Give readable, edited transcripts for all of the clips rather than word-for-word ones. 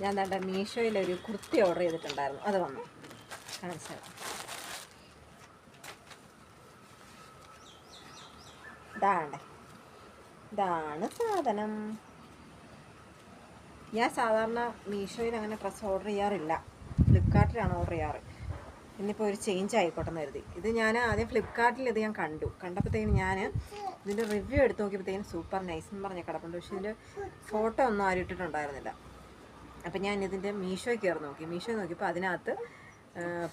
ഞാൻ ദാണ്ട മീഷോയിലൊരു കുർത്തി ഓർഡർ ചെയ്തിട്ടുണ്ടായിരുന്നു, അത് വന്നു കാണിച്ചത്. ഇതാണ് സാധനം. ഞാൻ സാധാരണ മീഷോയിൽ അങ്ങനെ ഡ്രസ്സ് ഓർഡർ ചെയ്യാറില്ല, ഫ്ലിപ്കാർട്ടിലാണ് ഓർഡർ ചെയ്യാറ്. ഇന്നിപ്പോൾ ഒരു ചേഞ്ച് ആയിക്കോട്ടെ എന്ന് കരുതി. ഇത് ഞാൻ ആദ്യം ഫ്ലിപ്കാർട്ടിൽ ഇത് ഞാൻ കണ്ടപ്പോഴത്തേക്കും ഞാൻ ഇതിൻ്റെ റിവ്യൂ എടുത്ത് നോക്കിയപ്പോഴത്തേക്കും സൂപ്പർ നൈസ് എന്ന് പറഞ്ഞ കിടപ്പുണ്ട്. പക്ഷേ ഇതിൻ്റെ ഫോട്ടോ ഒന്നും ആരും ഇട്ടിട്ടുണ്ടായിരുന്നില്ല. അപ്പം ഞാൻ ഇതിൻ്റെ മീഷോയിൽ കയറി നോക്കി. മീഷോ നോക്കിയപ്പോൾ അതിനകത്ത്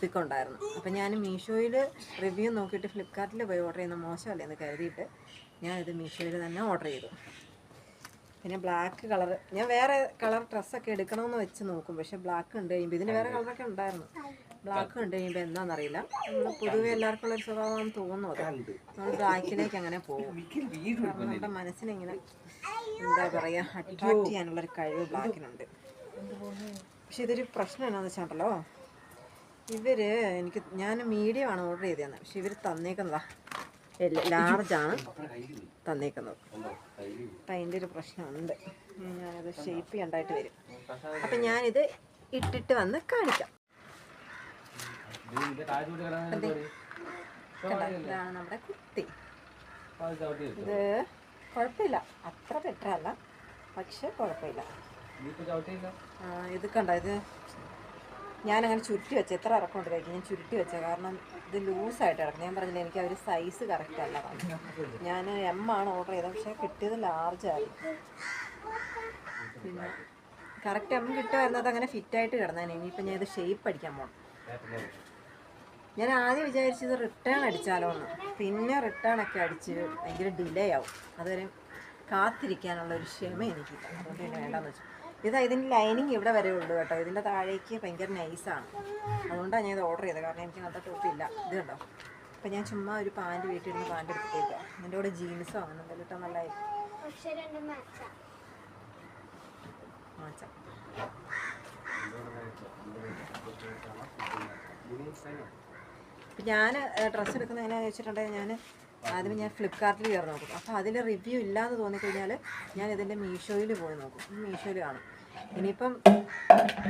പിക്കുണ്ടായിരുന്നു. അപ്പം ഞാൻ മീഷോയിൽ റിവ്യൂ നോക്കിയിട്ട് ഫ്ലിപ്കാർട്ടിൽ പോയി ഓർഡർ ചെയ്യുന്ന മോശമല്ലേ എന്ന് കരുതിയിട്ട് ഞാനിത് മീഷോയിൽ തന്നെ ഓർഡർ ചെയ്തു. പിന്നെ ബ്ലാക്ക് കളർ, ഞാൻ വേറെ കളർ ഡ്രസ്സൊക്കെ എടുക്കണമെന്ന് വെച്ച് നോക്കും, പക്ഷേ ബ്ലാക്ക് ഉണ്ട് കഴിയുമ്പോൾ, ഇതിന് വേറെ കളറൊക്കെ ഉണ്ടായിരുന്നു, ബ്ലാക്ക് ഉണ്ട് കഴിയുമ്പോൾ എന്താണെന്നറിയില്ല, നമ്മൾ പൊതുവെ എല്ലാവർക്കും ഉള്ളൊരു സ്വഭാവമാണെന്ന് തോന്നുന്നു. അത് നമ്മൾ ബ്ലാക്കിലേക്ക് അങ്ങനെ പോകും. കാരണം നമ്മുടെ മനസ്സിനിങ്ങനെ എന്താ പറയുക, അട്രാക്ട് ചെയ്യാനുള്ളൊരു കഴിവ് ബ്ലാക്കിനുണ്ട്. പക്ഷെ ഇതൊരു പ്രശ്നം എന്നാന്ന് വെച്ചാണ്ടല്ലോ, ഞാൻ മീഡിയമാണ് ഓർഡർ ചെയ്തതെന്ന്, പക്ഷെ ഇവർ തന്നേക്കുന്നതാ ലാർജാണ് തന്നേക്കുന്നത്. അപ്പം അതിൻ്റെ ഒരു പ്രശ്നമുണ്ട്. ഞാനത് ഷേപ്പ് ചെയ്യേണ്ടതായിട്ട് വരും. അപ്പം ഞാനിത് ഇട്ടിട്ട് വന്ന് കാണിക്കാം. ഇതാണ് നമ്മുടെ കുർത്തി. ഇത് കുഴപ്പമില്ല, അത്ര ബെറ്ററല്ല, പക്ഷെ കുഴപ്പമില്ല. ഇത് കണ്ട, ഇത് ഞാനങ്ങനെ ചുരുട്ടി വെച്ച, എത്ര ഇറക്കമുണ്ട് കഴിക്കും, ഞാൻ ചുരുട്ടി വെച്ച, കാരണം ഇത് ലൂസായിട്ട് ഇറക്കും. ഞാൻ പറഞ്ഞില്ല, എനിക്ക് ഒരു സൈസ് കറക്റ്റ് അല്ല. ഞാൻ M ആണ് ഓർഡർ ചെയ്തത്, പക്ഷേ കിട്ടിയത് ലാർജായിരുന്നു. പിന്നെ കറക്റ്റ് M കിട്ടുമായിരുന്നത് അങ്ങനെ ഫിറ്റായിട്ട് കിടന്നേനെ. ഇനിയിപ്പോൾ ഞാൻ ഇത് ഷേപ്പ് അടിക്കാൻ പോകണം. ഞാൻ ആദ്യം വിചാരിച്ചത് റിട്ടേൺ അടിച്ചാലോ എന്ന്, പിന്നെ റിട്ടേൺ ഒക്കെ അടിച്ച് ഭയങ്കര ഡിലേ ആവും. അതുവരെ കാത്തിരിക്കാനുള്ളൊരു ക്ഷമ എനിക്കില്ല. അതുകൊണ്ട് പിന്നെ വേണ്ടെന്ന് വെച്ചു. ഇതിൻ്റെ ലൈനിങ് ഇവിടെ വരെ ഉള്ളൂ കേട്ടോ. ഇതിൻ്റെ താഴേക്ക് ഭയങ്കര നൈസാണ്. അതുകൊണ്ടാണ് ഞാൻ ഇത് ഓർഡർ ചെയ്തത്, കാരണം എനിക്ക് അങ്ങനത്തെ ടോപ്പില്ല. ഇത് കണ്ടോ. അപ്പം ഞാൻ ചുമ്മാ ഒരു പാൻറ്റ് വീട്ടിലിരുന്ന് പാൻറ്റ് എടുത്തേക്കാം. എൻ്റെ കൂടെ ജീൻസോ അങ്ങനെ എന്തെങ്കിലും ഇട്ടാൽ നല്ലതായിരിക്കും. മാച്ചാം. ഇപ്പം ഞാൻ ഡ്രസ്സ് എടുക്കുന്നത് എങ്ങനെയാണെന്ന് വെച്ചിട്ടുണ്ടെങ്കിൽ, ഞാൻ ഫ്ലിപ്കാർട്ടിൽ കയറി നോക്കും. അപ്പോൾ അതിൽ റിവ്യൂ ഇല്ലയെന്ന് തോന്നിക്കഴിഞ്ഞാൽ ഞാൻ ഇതിൻ്റെ മീഷോയിൽ പോയി നോക്കും. മീഷോയിൽ കാണും. ഇനിയിപ്പം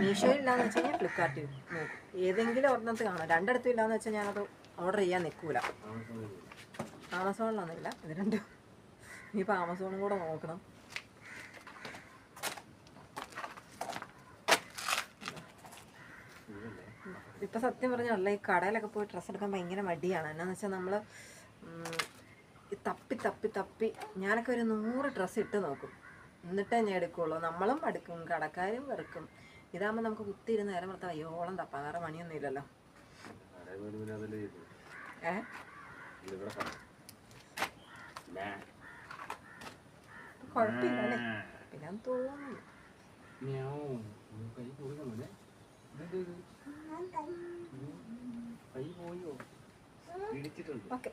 മീഷോയിൽ ഇല്ലയെന്ന് വെച്ച് കഴിഞ്ഞാൽ ഫ്ലിപ്കാർട്ടിൽ നോക്കും. ഏതെങ്കിലും ഒരെണ്ണത്ത് കാണും. രണ്ടിടത്തും ഇല്ലയെന്ന് വെച്ചാൽ ഞാനത് ഓർഡർ ചെയ്യാൻ നിൽക്കൂല. ആമസോണിലൊന്നുമില്ല, ഇത് രണ്ടും. ഇനിയിപ്പോൾ ആമസോണും കൂടെ നോക്കണം. ഇപ്പം സത്യം പറഞ്ഞാൽ ഈ കടയിലൊക്കെ പോയി ഡ്രസ്സ് എടുക്കാൻ ഭയങ്കര മടിയാണ്. എന്നാന്ന് വെച്ചാൽ നമ്മൾ തപ്പി ഞാനൊക്കെ ഒരു 100 ഡ്രസ്സ് ഇട്ട് നോക്കും, എന്നിട്ടേ ഞാൻ എടുക്കുകയുള്ളൂ. നമ്മളും എടുക്കും, കടക്കാരും വെറുക്കും. ഇതാകുമ്പോൾ നമുക്ക് കുത്തിയിരുന്ന് നേരം പുറത്ത് അയ്യോളം തപ്പാൻ, വേറെ പണിയൊന്നും ഇല്ലല്ലോ. കുഴപ്പമില്ലല്ലേ, പിന്നെ തോന്നുന്നു. ഓക്കെ.